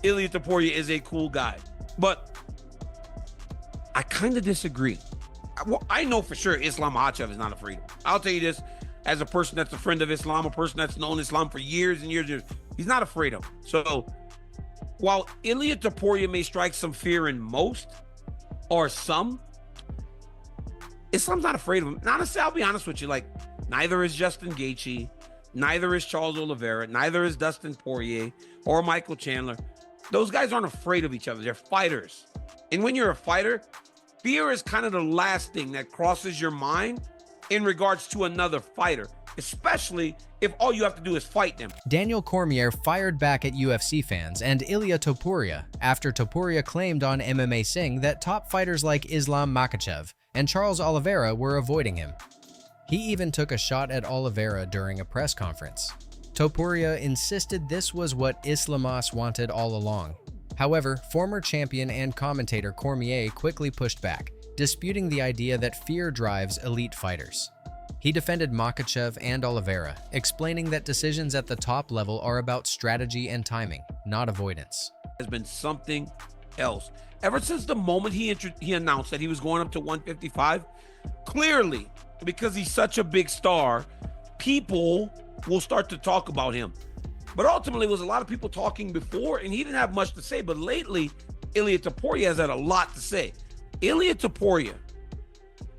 Ilia Topuria is a cool guy. But I kind of disagree. Well, I know for sure Islam Makhachev is not afraid of him. I'll tell you this, as a person that's a friend of Islam, a person that's known Islam for years and years, he's not afraid of him. So while Ilia Topuria may strike some fear in most, or some, Islam's not afraid of him. And honestly, I'll be honest with you, like, neither is Justin Gaethje, neither is Charles Oliveira, neither is Dustin Poirier or Michael Chandler. Those guys aren't afraid of each other. They're fighters. And when you're a fighter, fear is kind of the last thing that crosses your mind in regards to another fighter, especially if all you have to do is fight them. Daniel Cormier fired back at UFC fans and Ilia Topuria after Topuria claimed on MMA Sing that top fighters like Islam Makhachev and Charles Oliveira were avoiding him. He even took a shot at Oliveira during a press conference. Topuria insisted this was what Islamas wanted all along. However, former champion and commentator Cormier quickly pushed back, disputing the idea that fear drives elite fighters. He defended Makhachev and Oliveira, explaining that decisions at the top level are about strategy and timing, not avoidance. Has been something else. Ever since the moment he announced that he was going up to 155, clearly, because he's such a big star, people will start to talk about him. But ultimately, it was a lot of people talking before, and he didn't have much to say. But lately, Ilia Topuria has had a lot to say. Ilia Topuria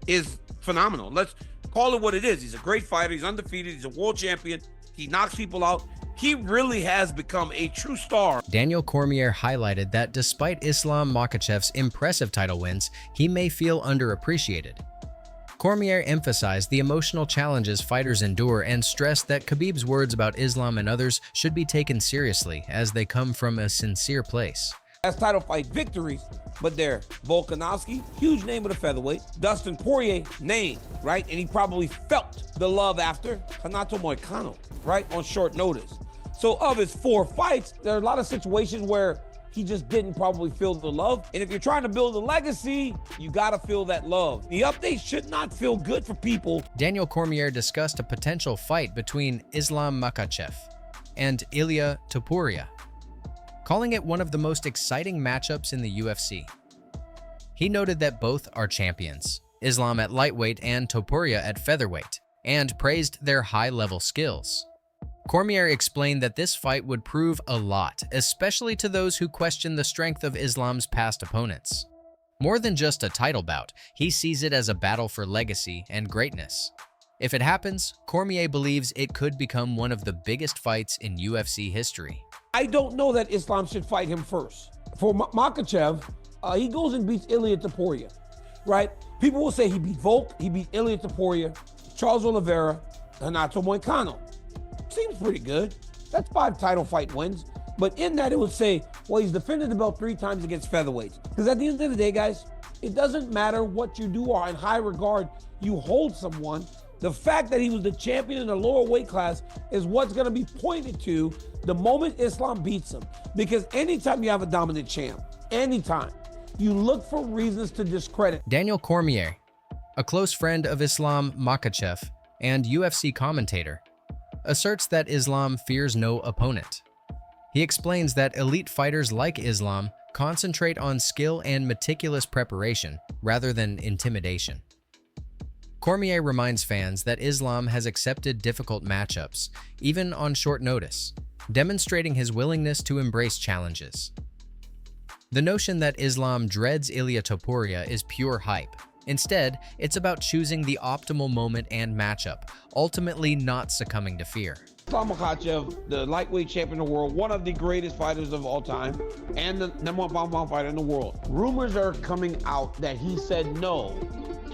is phenomenal. Let's call it what it is. He's a great fighter. He's undefeated. He's a world champion. He knocks people out. He really has become a true star. Daniel Cormier highlighted that despite Islam Makhachev's impressive title wins, he may feel underappreciated. Cormier emphasized the emotional challenges fighters endure and stressed that Khabib's words about Islam and others should be taken seriously as they come from a sincere place. Has title fight victories, but they're Volkanovski, huge name of the featherweight, Dustin Poirier, name, right? And he probably felt the love after Renato Moicano, right? On short notice. So of his 4 fights, there are a lot of situations where he just didn't probably feel the love. And if you're trying to build a legacy, you gotta feel that love. The update should not feel good for people. Daniel Cormier discussed a potential fight between Islam Makhachev and Ilia Topuria, calling it one of the most exciting matchups in the UFC. He noted that both are champions, Islam at lightweight and Topuria at featherweight, and praised their high-level skills. Cormier explained that this fight would prove a lot, especially to those who question the strength of Islam's past opponents. More than just a title bout, he sees it as a battle for legacy and greatness. If it happens, Cormier believes it could become one of the biggest fights in UFC history. I don't know that Islam should fight him first. For Makhachev, he goes and beats Ilia Topuria, right? People will say he beat Volk, he beat Ilia Topuria, Charles Oliveira, Renato Moicano. Seems pretty good. That's 5 title fight wins. But in that, it would say, well, he's defended the belt 3 times against featherweights. Because at the end of the day, guys, it doesn't matter what you do or in high regard you hold someone. The fact that he was the champion in a lower weight class is what's going to be pointed to the moment Islam beats him. Because anytime you have a dominant champ, anytime, you look for reasons to discredit. Daniel Cormier, a close friend of Islam Makhachev and UFC commentator, asserts that Islam fears no opponent. He explains that elite fighters like Islam concentrate on skill and meticulous preparation rather than intimidation. Cormier reminds fans that Islam has accepted difficult matchups, even on short notice, demonstrating his willingness to embrace challenges. The notion that Islam dreads Ilia Topuria is pure hype. Instead, it's about choosing the optimal moment and matchup, ultimately not succumbing to fear. Islam Makhachev, the lightweight champion of the world, one of the greatest fighters of all time, and the number 1 pound fighter in the world. Rumors are coming out that he said no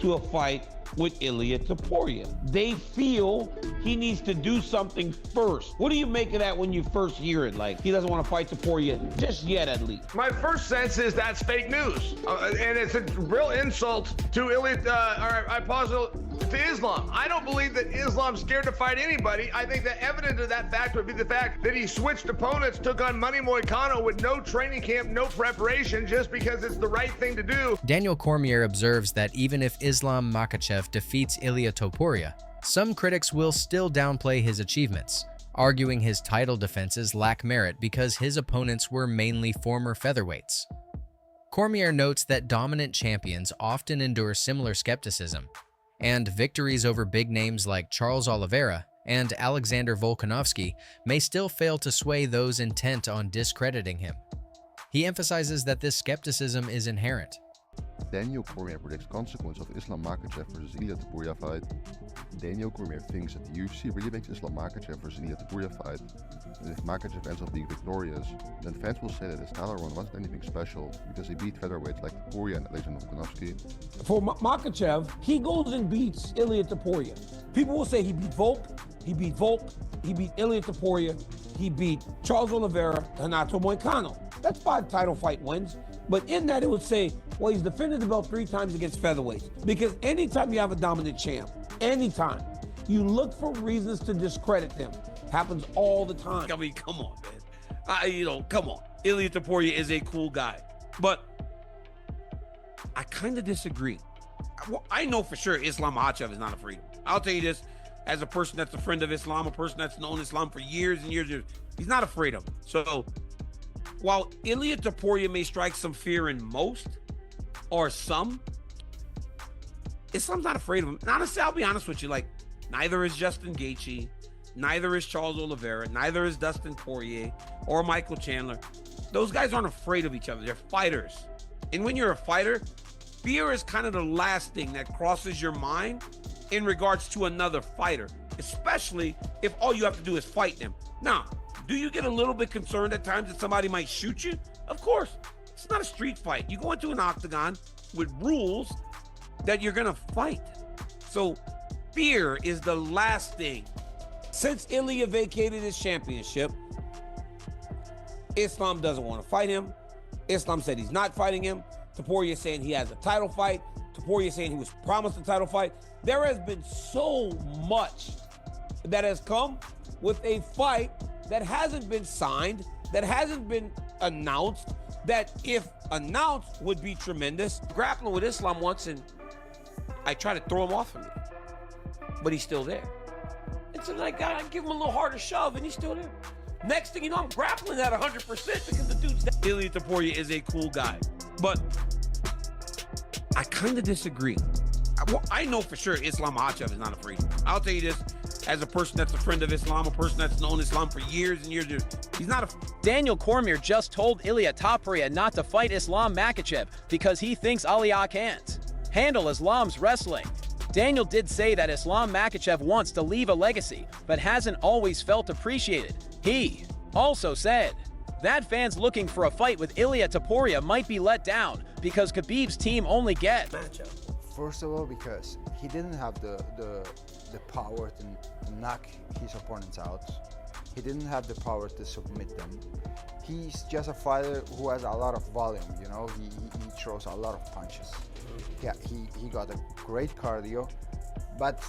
to a fight with Ilia Topuria. They feel he needs to do something first. What do you make of that when you first hear it? Like, he doesn't want to fight Topuria just yet, at least. My first sense is that's fake news. And it's a real insult to to Islam. I don't believe that Islam's scared to fight anybody. I think the evidence of that fact would be the fact that he switched opponents, took on Money Moicano with no training camp, no preparation, just because it's the right thing to do. Daniel Cormier observes that even if Islam Makhachev defeats Ilia Topuria, some critics will still downplay his achievements, arguing his title defenses lack merit because his opponents were mainly former featherweights. Cormier notes that dominant champions often endure similar skepticism, and victories over big names like Charles Oliveira and Alexander Volkanovski may still fail to sway those intent on discrediting him. He emphasizes that this skepticism is inherent. Daniel Cormier predicts consequence of Islam Makhachev versus Ilia Topuria fight. Daniel Cormier thinks that the UFC really makes Islam Makhachev versus Ilia Topuria fight. And if Makhachev ends up being victorious, then fans will say that his title run wasn't anything special because he beat featherweights like Topuria and Alexander Volkanovski. For Makhachev, he goes and beats Ilia Topuria. People will say he beat Volk, he beat Ilia Topuria, he beat Charles Oliveira, Renato Moicano. That's 5 title fight wins. But in that, it would say, well, he's defended the belt 3 times against featherweights. Because anytime you have a dominant champ, anytime, you look for reasons to discredit them. Happens all the time. I mean, come on, man. Come on. Ilia Topuria is a cool guy. But I kind of disagree. I know for sure Islam Makhachev is not afraid of him. I'll tell you this, as a person that's a friend of Islam, a person that's known Islam for years and years, he's not afraid of him. So, while Ilia Topuria may strike some fear in most, or some, Islam's not afraid of him. And honestly, I'll be honest with you, like, neither is Justin Gaethje, neither is Charles Oliveira, neither is Dustin Poirier or Michael Chandler. Those guys aren't afraid of each other. They're fighters. And when you're a fighter, fear is kind of the last thing that crosses your mind in regards to another fighter, especially if all you have to do is fight them. Now, do you get a little bit concerned at times that somebody might shoot you? Of course. It's not a street fight. You go into an octagon with rules that you're gonna fight. So fear is the last thing. Since Ilia vacated his championship, Islam doesn't want to fight him. Islam said he's not fighting him. Topuria saying he has a title fight. Topuria saying he was promised a title fight. There has been so much that has come with a fight that hasn't been signed, that hasn't been announced, that if announced would be tremendous. Grappling with Islam once and I try to throw him off of me, but he's still there. And so I give him a little harder shove and he's still there. Next thing you know, I'm grappling at 100% because the dude's dead. Ilia Topuria is a cool guy, but I kind of disagree. I know for sure Islam Makhachev is not afraid. I'll tell you this, as a person that's a friend of Islam, a person that's known Islam for years and years, he's not a... Daniel Cormier just told Ilia Topuria not to fight Islam Makhachev because he thinks Ilia can't handle Islam's wrestling. Daniel did say that Islam Makhachev wants to leave a legacy, but hasn't always felt appreciated. He also said that fans looking for a fight with Ilia Topuria might be let down because Khabib's team only get matchup. First of all, because he didn't have the power to knock his opponents out. He didn't have the power to submit them. He's just a fighter who has a lot of volume, you know, he throws a lot of punches. Yeah, he got a great cardio, but...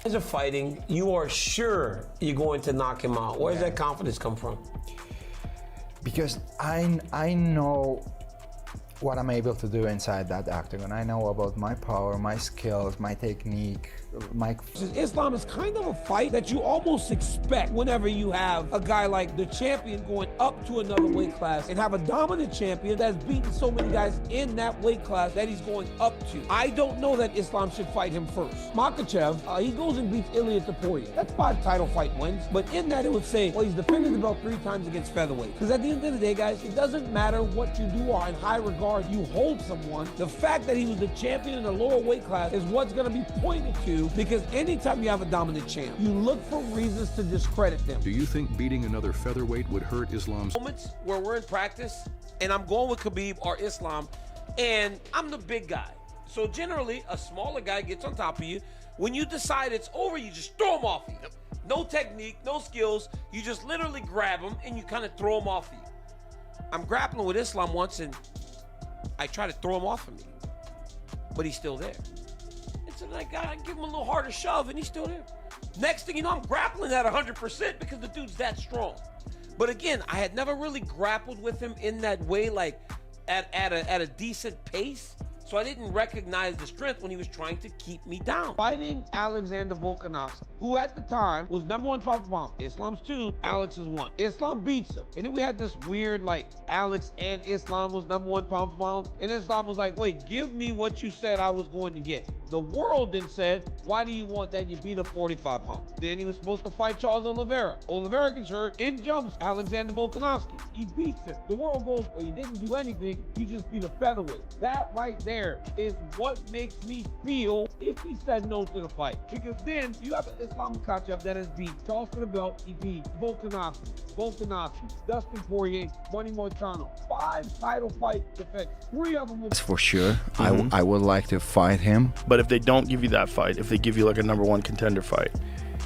As you're fighting, you are sure you're going to knock him out. Where does that confidence come from? Because I know what I'm able to do inside that octagon. I know about my power, my skills, my technique, my... Islam is kind of a fight that you almost expect whenever you have a guy like the champion going up to another weight class and have a dominant champion that's beaten so many guys in that weight class that he's going up to. I don't know that Islam should fight him first. Makhachev, he goes and beats Ilia Topuria. That's 5 title fight wins. But in that, it would say, well, he's defended the belt 3 times against featherweight. Because at the end of the day, guys, it doesn't matter what you do or in high regard you hold someone. The fact that he was the champion in the lower weight class is what's going to be pointed to, because anytime you have a dominant champ, you look for reasons to discredit them. Do you think beating another featherweight would hurt Islam's... Moments where we're in practice and I'm going with Khabib or Islam and I'm the big guy. So generally, a smaller guy gets on top of you. When you decide it's over, you just throw him off of you. No technique, no skills. You just literally grab him and you kind of throw him off of you. I'm grappling with Islam once and I try to throw him off of me, but he's still there. And so I give him a little harder shove and he's still there. Next thing you know, I'm grappling at 100% because the dude's that strong. But again, I had never really grappled with him in that way, like at a decent pace. So I didn't recognize the strength when he was trying to keep me down. Fighting Alexander Volkanovski, who at the time was #1 pound for pound. Islam's 2, Alex is 1. Islam beats him. And then we had this weird, like, Alex and Islam was #1 pound for pound. And Islam was like, wait, give me what you said I was going to get. The world then said, why do you want that? You beat a 45 pound. Then he was supposed to fight Charles Oliveira. Oliveira gets hurt in jumps Alexander Volkanovski. He beats him. The world goes, well, you didn't do anything. You just beat a featherweight. That right there is what makes me feel if he said no to the fight. Because then you have Islam Makhachev that has beat Charles for the belt. He beat Volkanovski, Dustin Poirier, Money Montano. 5 title fight defense. 3 of them. That's for sure. I would like to fight him. But if they don't give you that fight, if they give you like a #1 contender fight,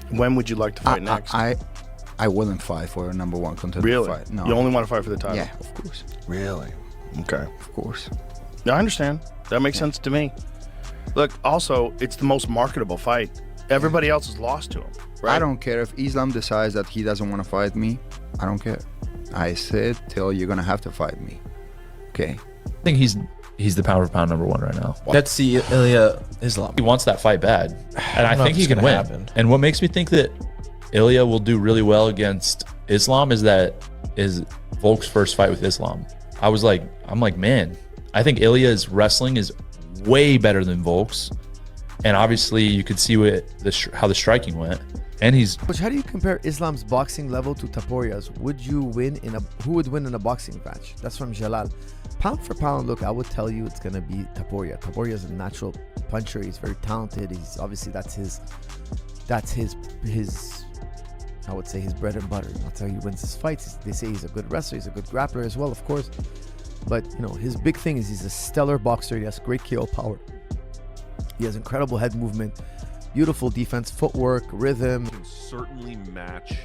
when would you like to fight next? I wouldn't fight for a #1 contender really? fight. No. You only want to fight for the title? Yeah, of course. Really? Okay. Of course. Yeah, I understand. That makes sense to me. Look, also, it's the most marketable fight. Everybody else has lost to him, right? I don't care if Islam decides that he doesn't want to fight me. I don't care. I said till you're gonna have to fight me. Okay. I think he's the pound for pound #1 right now. Let's see Ilia Islam. He wants that fight bad, and I think he can win. Happen. And what makes me think that Ilia will do really well against Islam is Volk's first fight with Islam. I'm like, man, I think Ilia's wrestling is way better than Volk's, and obviously you could see how the striking went. And But how do you compare Islam's boxing level to Topuria's? Who would win in a boxing match? That's from Jalal. Pound for pound, look, I would tell you it's gonna be Topuria. Topuria is a natural puncher. He's very talented. He's obviously that's his I would say his bread and butter. That's how he wins his fights. They say he's a good wrestler. He's a good grappler as well, of course. But his big thing is he's a stellar boxer. He has great KO power. He has incredible head movement, beautiful defense, footwork, rhythm. Can certainly match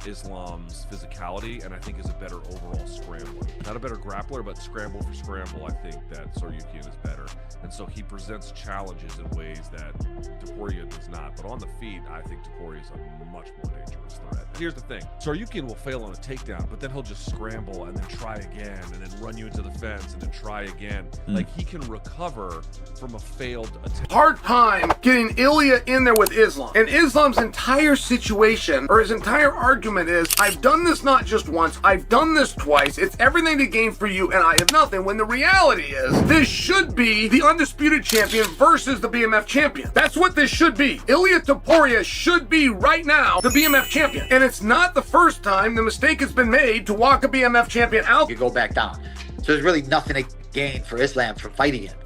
Islam's physicality, and I think is a better overall scrambler. Not a better grappler, but scramble for scramble, I think that Tsarukyan is better. And so he presents challenges in ways that Topuria does not. But on the feet, I think Topuria is a much more dangerous threat. Here's the thing. Tsarukyan will fail on a takedown, but then he'll just scramble and then try again, and then run you into the fence and then try again. Like, he can recover from a failed attempt. Hard time getting Ilia in there with Islam. And Islam's entire situation, or his entire argument is, I've done this not just once, I've done this twice, it's everything to gain for you, and I have nothing. When the reality is, this should be the undisputed champion versus the BMF champion. That's what this should be. Ilia Topuria should be right now the BMF champion. And it's not the first time the mistake has been made to walk a BMF champion out. You go back down. So there's really nothing to gain for Islam from fighting him.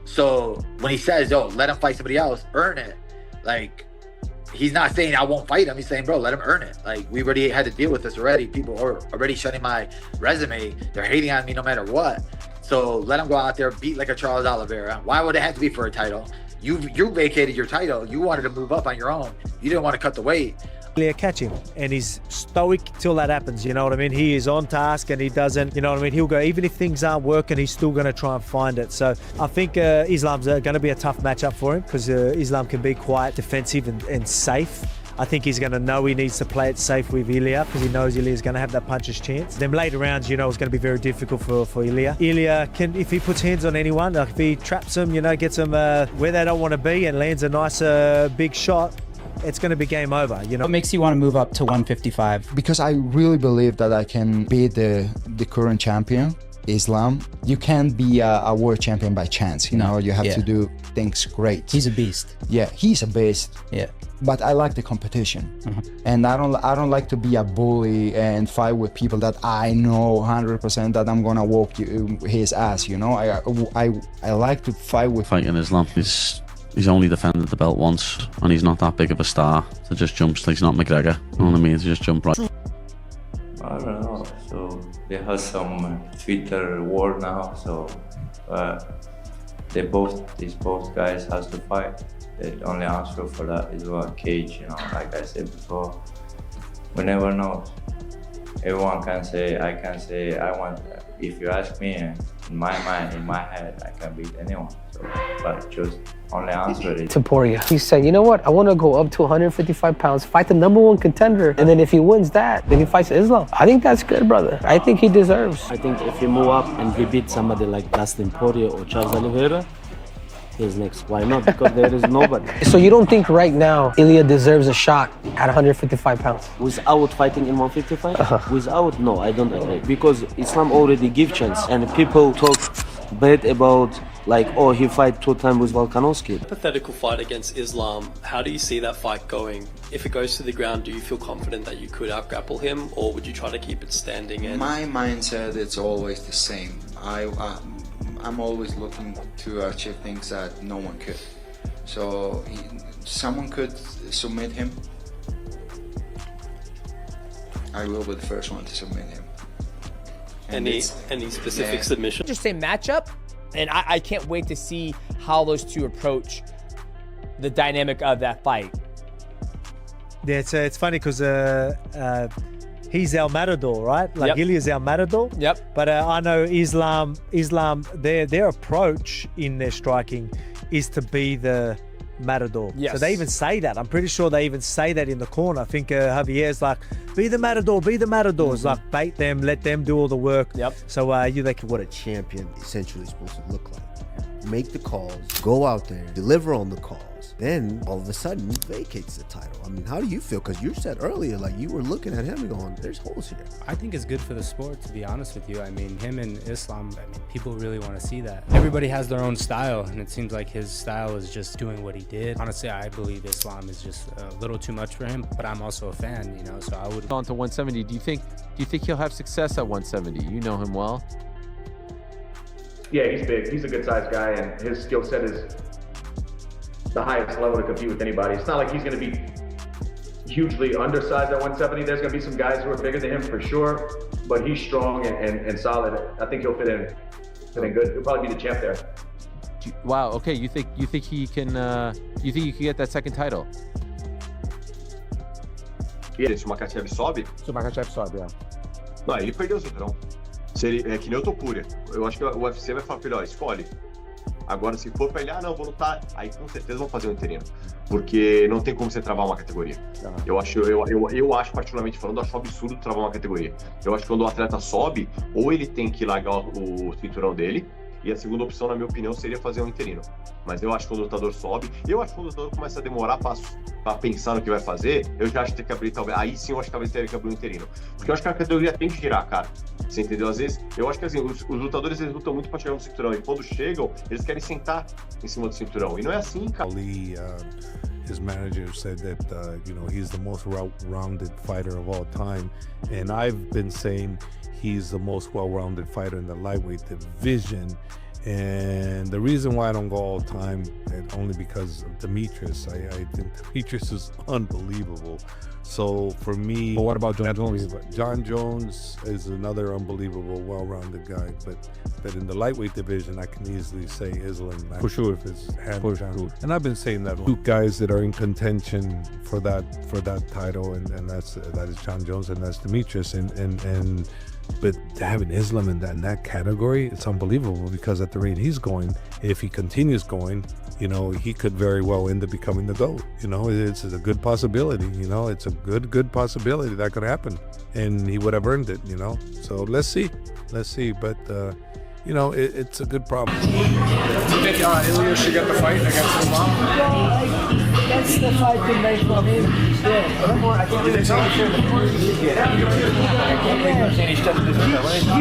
So when he says, oh, let him fight somebody else, earn it. Like, he's not saying I won't fight him. He's saying, bro, let him earn it. Like, we already had to deal with this already. People are already shutting my resume. They're hating on me no matter what. So let him go out there, beat like a Charles Oliveira. Why would it have to be for a title? You vacated your title. You wanted to move up on your own. You didn't want to cut the weight. Catch him, and he's stoic till that happens, you know what I mean? He is on task, and he doesn't, you know what I mean? He'll go, even if things aren't working, he's still going to try and find it. So I think Islam's going to be a tough matchup for him, because Islam can be quite defensive and safe. I think he's going to know he needs to play it safe with Ilia, because he knows Ilia's going to have that puncher's chance. Them later rounds, it's going to be very difficult for Ilia. Ilia can, if he puts hands on anyone, like if he traps them, gets them where they don't want to be and lands a nice big shot, it's going to be game over. What makes you want to move up to 155? Because I really believe that I can beat the current champion, Islam. You can't be a world champion by chance, you know. You have to do things great. He's a beast. Yeah, he's a beast. Yeah. But I like the competition, and I don't like to be a bully and fight with people that I know 100% that I'm gonna whoop his ass. I like to fight with. Fighting Islam, he's only defended the belt once, and he's not that big of a star to just jump. He's not McGregor. You know what I mean? To just jump right. I don't know. So they have some Twitter war now. So these both guys has to fight. The only answer for that is a cage. Like I said before, we never know. everyone can say, I can say, I want, if you ask me, in my mind, in my head, I can beat anyone. So, but just only answer it. Topuria. He said, you know what? I want to go up to 155 pounds, fight the #1 contender, and then if he wins that, then he fights Islam. I think that's good, brother. I think he deserves. I think if he move up and he beat somebody like Dustin Poirier or Charles Oliveira, he's next. Why not? Because there is nobody. So you don't think right now Ilia deserves a shot at 155 pounds? Without fighting in 155? Without, no, I don't agree. Because Islam already give chance, and people talk bad about like, oh, he fight 2 times with Volkanovski. Hypothetical fight against Islam, how do you see that fight going? If it goes to the ground, do you feel confident that you could out-grapple him, or would you try to keep it standing? And my mindset is always the same. I'm always looking to achieve things that no one could. So someone could submit him. I will be the first one to submit him. And any specific submission? Just say matchup, and I can't wait to see how those two approach the dynamic of that fight. Yeah, it's funny because he's our Matador, right? Like Ilia's our Matador. Yep. But I know Islam, their approach in their striking is to be the Matador. Yes. So they even say that. I'm pretty sure they even say that in the corner. I think Javier's like, be the Matador, be the Matador. It's like, bait them, let them do all the work. Yep. So what a champion essentially is supposed to look like. Make the calls, go out there, deliver on the calls. Then all of a sudden vacates the title. I mean, how do you feel? Because you said earlier, like you were looking at him and going, there's holes here. I think it's good for the sport, to be honest with you. I mean, him and Islam, I mean, people really want to see that. Everybody has their own style, and it seems like his style is just doing what he did. Honestly, I believe Islam is just a little too much for him, but I'm also a fan, you know, so I would. On to 170, do you think he'll have success at 170? You know him well. Yeah, he's big. He's a good-sized guy, and his skill set is the highest level to compete with anybody. It's not like he's going to be hugely undersized at 170. There's going to be some guys who are bigger than him for sure, but he's strong and solid. I think he'll fit in good. He'll probably be the champ there. Wow. Okay. You think he can? You think you can get that second title? E se o Makhachev sobe? Se o Makhachev sobe, Não, ele perdeu o cinturão. É que nem o Topuria. Eu acho que o UFC vai falar pra ele, ó, escolhe. Agora, se for pra ele, não, vou lutar, aí com certeza vão fazer um interino. Porque não tem como você travar uma categoria. Eu acho, particularmente falando, acho absurdo travar uma categoria. Eu acho que quando o atleta sobe, ou ele tem que largar o cinturão dele, e a segunda opção, na minha opinião, seria fazer um interino. Mas eu acho que quando o lutador sobe, eu acho que quando o lutador começa a demorar pra pensar no que vai fazer, eu já acho que tem que abrir, talvez. Aí sim eu acho que talvez tenha que abrir um interino. Porque eu acho que a categoria tem que girar, cara. Você entendeu? Às vezes, eu acho que assim, os lutadores eles lutam muito pra chegar no cinturão. E quando chegam, eles querem sentar em cima do cinturão. E não é assim, cara. His manager said that he's the most well-rounded fighter of all time, and I've been saying he's the most well-rounded fighter in the lightweight division. And the reason why I don't go all the time, and only because of Demetrius. I think Demetrius is unbelievable. So for me, well, what about John Jones? John Jones is another unbelievable, well-rounded guy. But in the lightweight division, I can easily say Islam for sure if it's hands down. And I've been saying that two guys that are in contention for that title, and that is John Jones and that's Demetrius. But having Islam in that category, it's unbelievable because at the rate he's going, if he continues going, he could very well end up becoming the GOAT. It's a good possibility. It's a good possibility that could happen, and he would have earned it. So let's see. But it's a good problem. Do you think Ilia should get the fight against Islam? That's the fight to make for him. You think so? He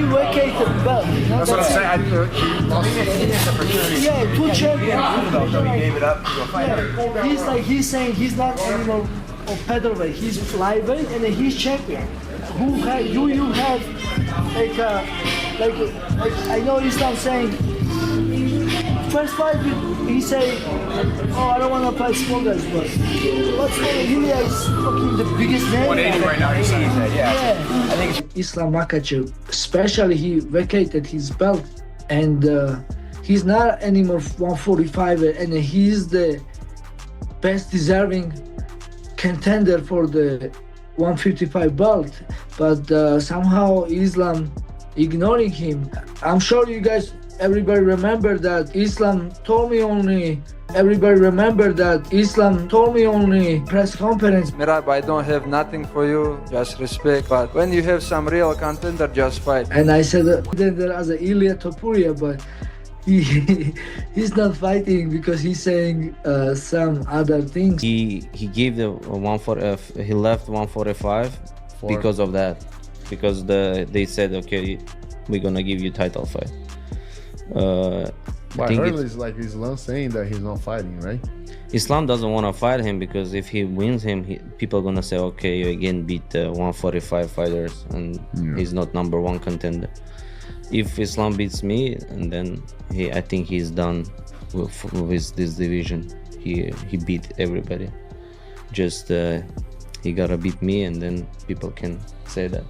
vacated the belt. That's what I'm saying. He lost his opportunity. Yeah, 2 champions. He gave it up. Yeah. He's saying he's not anymore of featherweight. He's flyweight and he's champion. You have like I know Islam saying first fight he say, I don't want to fight small guys, but what's Ilia is fucking the biggest name. 180 right now, you're saying that, yeah. I think Islam Makhachev, especially he vacated his belt, and he's not anymore 145, and he's the best deserving contender for the 155 belt, but somehow Islam ignoring him. I'm sure you guys, everybody remember that Islam told me only press conference. Mirab, I don't have nothing for you, just respect. But when you have some real contender, just fight. And I said contender as a Ilia Topuria, but he's not fighting because he's saying some other things. He gave the he left 145 because of that, because they said, okay, we're gonna give you title fight. I heard it's like Islam saying that he's not fighting, right? Islam doesn't want to fight him because if he wins him, people are gonna say, okay, you again beat 145 fighters, and he's not #1 contender. If Islam beats me, and then I think he's done with this division. He beat everybody. Just he gotta beat me, and then people can say that.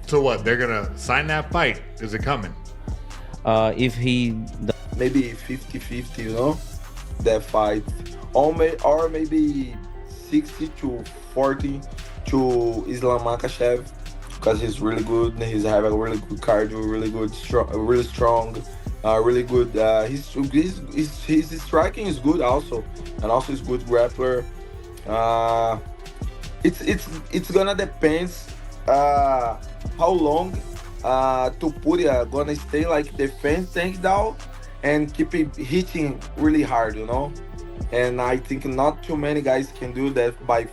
So what? They're gonna sign that fight? Is it coming? If he maybe 50-50, you know, that fight, or maybe 60-40 to Islam Makhachev, because he's really good. He's having a really good cardio, really good, really strong, really good. His striking is good also, and also he's good grappler. It's gonna depend how long Topuria gonna stay like defense takedown and keep it hitting really hard, you know. And I think not too many guys can do that by